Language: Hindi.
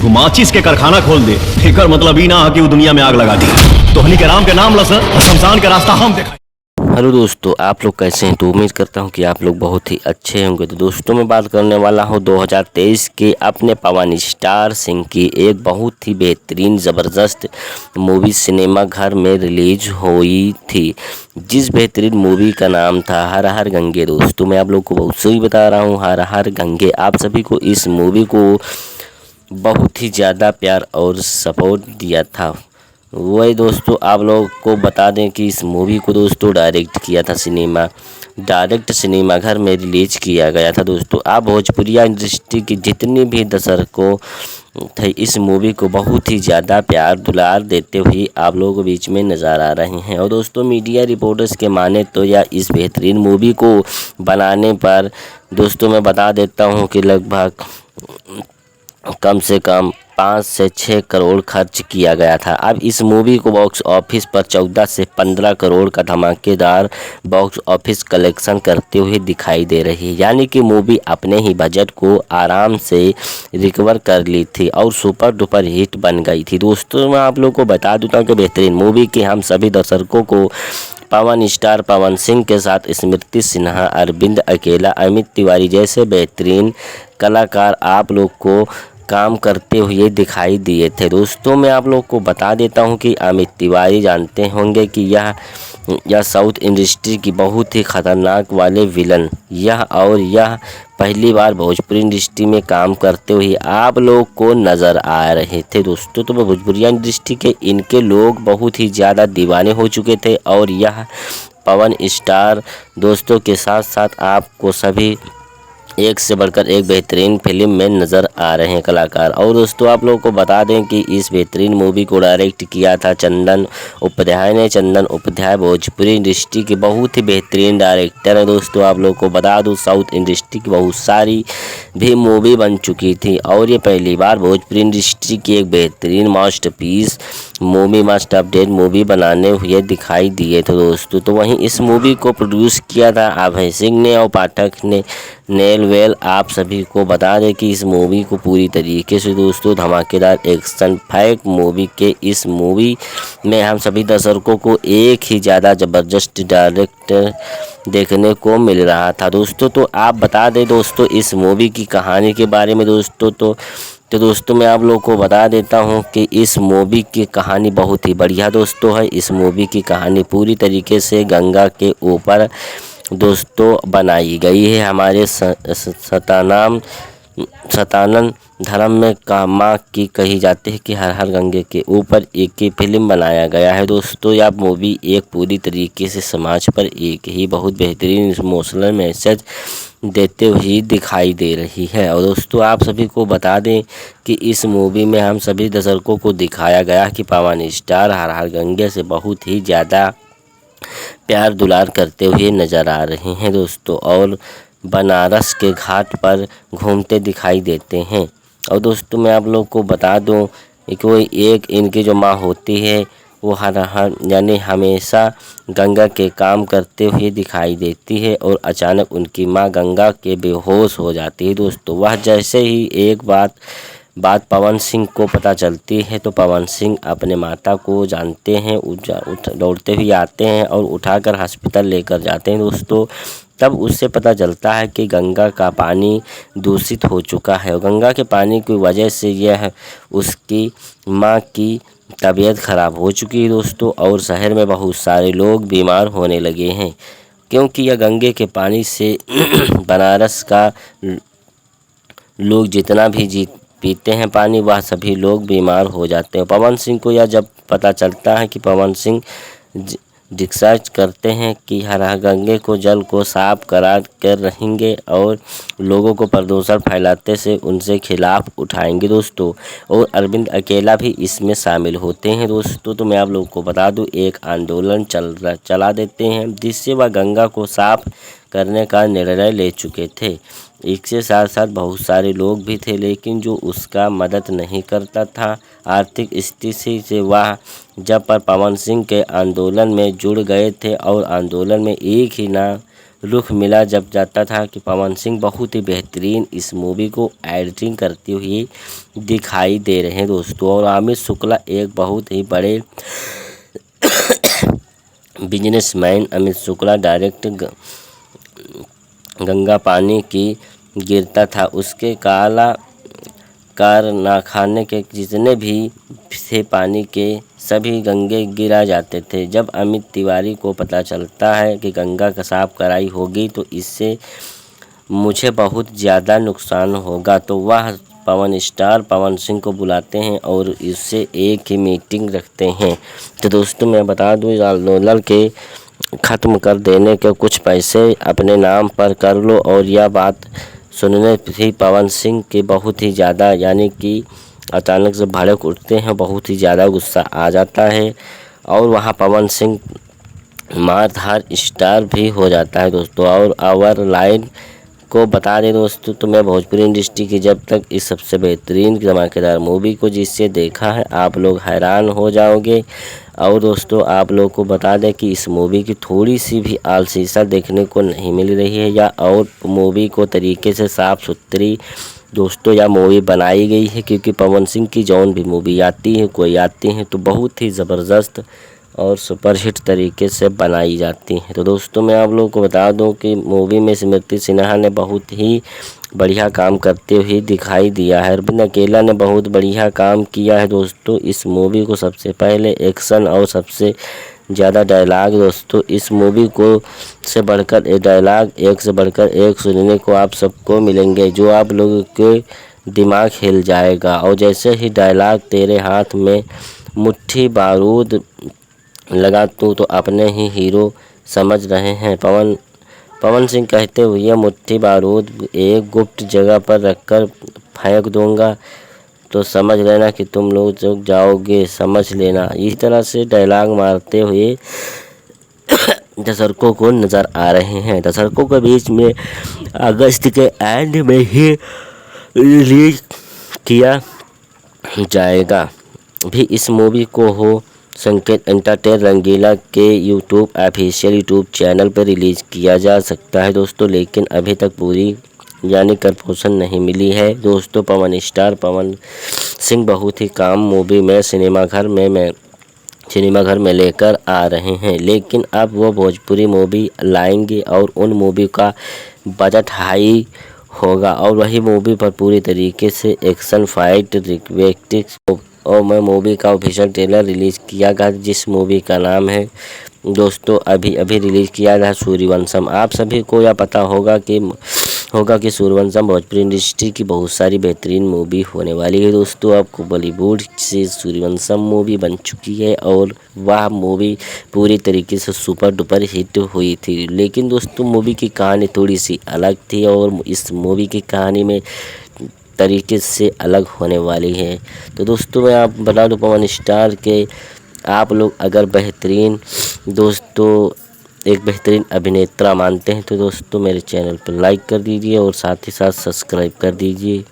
तू माचिस के कारखाना खोल दे, एकर मतलब ई ना है कि वो दुनिया में आग लगा दी। तोहनी के राम के नाम लस शमशान के रास्ता हम देखा। हेलो दोस्तों, आप लोग कैसे हैं? तो उम्मीद करता हूं कि आप लोग बहुत ही अच्छे होंगे। तो दोस्तों मैं बात करने वाला हूं 2023 के अपने पवन स्टार सिंह की एक बहुत ही बेहतरीन ज़बरदस्त मूवी सिनेमा घर में रिलीज हुई थी, जिस बेहतरीन मूवी का नाम था हर हर गंगे। दोस्तों मैं आप लोग को बहुत सही बता रहा हूँ, हर हर गंगे। आप सभी को इस मूवी को बहुत ही ज़्यादा प्यार और सपोर्ट दिया था। वही दोस्तों आप लोग को बता दें कि इस मूवी को दोस्तों डायरेक्ट सिनेमा घर में रिलीज किया गया था। दोस्तों आप भोजपुरिया इंडस्ट्री के जितने भी दर्शकों थे इस मूवी को बहुत ही ज़्यादा प्यार दुलार देते हुए आप लोगों के बीच में नज़र आ रहे हैं। और दोस्तों मीडिया रिपोर्टर्स के माने तो या इस बेहतरीन मूवी को बनाने पर दोस्तों मैं बता देता हूं कि लगभग कम से कम 5 से 6 करोड़ खर्च किया गया था। अब इस मूवी को बॉक्स ऑफिस पर 14 से 15 करोड़ का धमाकेदार बॉक्स ऑफिस कलेक्शन करते हुए दिखाई दे रही है, यानी कि मूवी अपने ही बजट को आराम से रिकवर कर ली थी और सुपर डुपर हिट बन गई थी। दोस्तों मैं आप लोग को बता देता हूँ कि बेहतरीन मूवी के हम सभी दर्शकों को पवन स्टार पवन सिंह के साथ स्मृति सिन्हा, अरविंद अकेला, अमित तिवारी जैसे बेहतरीन कलाकार आप लोग को काम करते हुए दिखाई दिए थे। दोस्तों मैं आप लोग को बता देता हूं कि अमित तिवारी जानते होंगे कि यह साउथ इंडस्ट्री की बहुत ही खतरनाक वाले विलन यह पहली बार भोजपुरी इंडस्ट्री में काम करते हुए आप लोग को नज़र आ रहे थे। दोस्तों तो भोजपुरिया इंडस्ट्री के इनके लोग बहुत ही ज़्यादा दीवाने हो चुके थे और यह पवन स्टार दोस्तों के साथ साथ आपको सभी एक से बढ़कर एक बेहतरीन फिल्म में नज़र आ रहे हैं कलाकार। और दोस्तों आप लोगों को बता दें कि इस बेहतरीन मूवी को डायरेक्ट किया था चंदन उपाध्याय ने। चंदन उपाध्याय भोजपुरी इंडस्ट्री के बहुत ही बेहतरीन डायरेक्टर हैं। दोस्तों आप लोगों को बता दूं साउथ इंडस्ट्री की बहुत सारी भी मूवी बन चुकी थी और ये पहली बार भोजपुरी इंडस्ट्री की एक बेहतरीन masterpiece movie must update movie बनाने हुए दिखाई दिए थे। दोस्तों तो वहीं इस मूवी को प्रोड्यूस किया था अभय सिंह ने और पाठक ने नेलवेल। आप सभी को बता दें कि इस मूवी को पूरी तरीके से दोस्तों धमाकेदार एक्शन पैक मूवी के इस मूवी में हम सभी दर्शकों को एक ही ज़्यादा ज़बरदस्त डायरेक्टर देखने को मिल रहा था। दोस्तों तो आप बता दें दोस्तों इस मूवी की कहानी के बारे में। दोस्तों मैं आप लोगों को बता देता हूं कि इस मूवी की कहानी बहुत ही बढ़िया दोस्तों है। इस मूवी की कहानी पूरी तरीके से गंगा के ऊपर दोस्तों बनाई गई है। हमारे सनातन धर्म में माँ की कही जाती है कि हर हर गंगे के ऊपर एक ही फिल्म बनाया गया है। दोस्तों यह मूवी एक पूरी तरीके से समाज पर एक ही बहुत बेहतरीन इमोशनल मैसेज देते हुए दिखाई दे रही है। और दोस्तों आप सभी को बता दें कि इस मूवी में हम सभी दर्शकों को दिखाया गया कि पवन स्टार हर हर गंगे से बहुत ही ज़्यादा प्यार दुलार करते हुए नज़र आ रहे हैं दोस्तों, और बनारस के घाट पर घूमते दिखाई देते हैं। और दोस्तों मैं आप लोग को बता दूं कि कोई एक इनकी जो माँ होती है वो हर यानी हमेशा गंगा के काम करते हुए दिखाई देती है और अचानक उनकी माँ गंगा के बेहोश हो जाती है। दोस्तों वह जैसे ही एक बात पवन सिंह को पता चलती है तो पवन सिंह अपने माता को जानते हैं, दौड़ते हुए आते हैं और उठाकर हॉस्पिटल लेकर जाते हैं। दोस्तों तब उससे पता चलता है कि गंगा का पानी दूषित हो चुका है और गंगा के पानी की वजह से यह उसकी माँ की तबीयत ख़राब हो चुकी है दोस्तों, और शहर में बहुत सारे लोग बीमार होने लगे हैं क्योंकि यह गंगे के पानी से बनारस का लोग जितना भी पीते हैं पानी वह सभी लोग बीमार हो जाते हैं। पवन सिंह को यह जब पता चलता है कि पवन सिंह डिस्चार्ज करते हैं कि हर हर गंगे को जल को साफ करा कर रहेंगे और लोगों को प्रदूषण फैलाते से उनसे खिलाफ उठाएंगे दोस्तों, और अरविंद अकेला भी इसमें शामिल होते हैं। दोस्तों तो मैं आप लोगों को बता दूं एक आंदोलन चला देते हैं जिससे वह गंगा को साफ करने का निर्णय ले चुके थे। इसके साथ साथ बहुत सारे लोग भी थे लेकिन जो उसका मदद नहीं करता था। आर्थिक स्थिति से वह जब पर पवन सिंह के आंदोलन में जुड़ गए थे और आंदोलन में एक ही ना रुख मिला जब जाता था कि पवन सिंह बहुत ही बेहतरीन इस मूवी को एडिटिंग करते हुए दिखाई दे रहे हैं दोस्तों। और अमित शुक्ला एक बहुत ही बड़े बिजनेसमैन अमित शुक्ला डायरेक्ट गंगा पानी की गिरता था, उसके काला कार ना खाने के जितने भी थे पानी के सभी गंगे गिरा जाते थे। जब अमित तिवारी को पता चलता है कि गंगा का साफ कराई होगी तो इससे मुझे बहुत ज़्यादा नुकसान होगा, तो वह पवन स्टार पवन सिंह को बुलाते हैं और इससे एक ही मीटिंग रखते हैं। तो दोस्तों मैं बता दूं, इस आंदोलन के ख़त्म कर देने के कुछ पैसे अपने नाम पर कर लो। और यह बात सुनने ही पवन सिंह के बहुत ही ज़्यादा यानी कि अचानक से भड़क उठते हैं, बहुत ही ज़्यादा गुस्सा आ जाता है और वहाँ पवन सिंह मारधार स्टार भी हो जाता है दोस्तों। और आवर लाइन को बता दें दोस्तों, तो मैं भोजपुरी इंडस्ट्री की जब तक इस सबसे बेहतरीन धमाकेदार मूवी को जिससे देखा है आप लोग हैरान हो जाओगे। और दोस्तों आप लोग को बता दें कि इस मूवी की थोड़ी सी भी आलसीसा देखने को नहीं मिल रही है या और मूवी को तरीके से साफ़ सुथरी दोस्तों या मूवी बनाई गई है, क्योंकि पवन सिंह की जौन भी मूवी आती है कोई आती है तो बहुत ही ज़बरदस्त और सुपरहिट तरीके से बनाई जाती हैं। तो दोस्तों मैं आप लोगों को बता दूं कि मूवी में स्मृति सिन्हा ने बहुत ही बढ़िया काम करते हुए दिखाई दिया है। अरविंद अकेला ने बहुत बढ़िया काम किया है दोस्तों इस मूवी को। सबसे पहले एक्शन और सबसे ज़्यादा डायलॉग दोस्तों इस मूवी को से बढ़कर एक डायलॉग एक से बढ़कर एक सुनने को आप सबको मिलेंगे, जो आप लोगों के दिमाग हिल जाएगा। और जैसे ही डायलॉग तेरे हाथ में मुट्ठी बारूद लगा तू तो अपने ही हीरो समझ रहे हैं, पवन सिंह कहते हुए मुट्ठी बारूद एक गुप्त जगह पर रखकर फेंक दूंगा तो समझ लेना कि तुम लोग जो जाओगे, समझ लेना। इस तरह से डायलॉग मारते हुए दर्शकों को नज़र आ रहे हैं। दर्शकों के बीच में अगस्त के एंड में ही रिलीज किया जाएगा भी इस मूवी को हो संकेत एंटरटेन रंगीला के यूट्यूब ऑफिशियल यूट्यूब चैनल पर रिलीज़ किया जा सकता है दोस्तों, लेकिन अभी तक पूरी यानी कंफर्मेशन नहीं मिली है दोस्तों। पवन स्टार पवन सिंह बहुत ही काम मूवी में सिनेमाघर में लेकर आ रहे हैं, लेकिन अब वो भोजपुरी मूवी लाएंगे और उन मूवी का बजट हाई होगा और वही मूवी पर पूरी तरीके से एक्शन फाइट रिक्वेस्टिक्स और मैं मूवी का ऑफिशियल ट्रेलर रिलीज़ किया गया जिस मूवी का नाम है दोस्तों अभी रिलीज़ किया गया सूर्यवंशम। आप सभी को यह पता होगा कि सूर्यवंशम भोजपुरी इंडस्ट्री की बहुत सारी बेहतरीन मूवी होने वाली है दोस्तों। आपको बॉलीवुड से सूर्यवंशम मूवी बन चुकी है और वह मूवी पूरी तरीके से सुपर डुपर हिट हुई थी, लेकिन दोस्तों मूवी की कहानी थोड़ी सी अलग थी और इस मूवी की कहानी में तरीके से अलग होने वाली है। तो दोस्तों मैं आप बता दूं पवन स्टार के आप लोग अगर बेहतरीन दोस्तों एक बेहतरीन अभिनेता मानते हैं तो दोस्तों मेरे चैनल पर लाइक कर दीजिए और साथ ही साथ सब्सक्राइब कर दीजिए।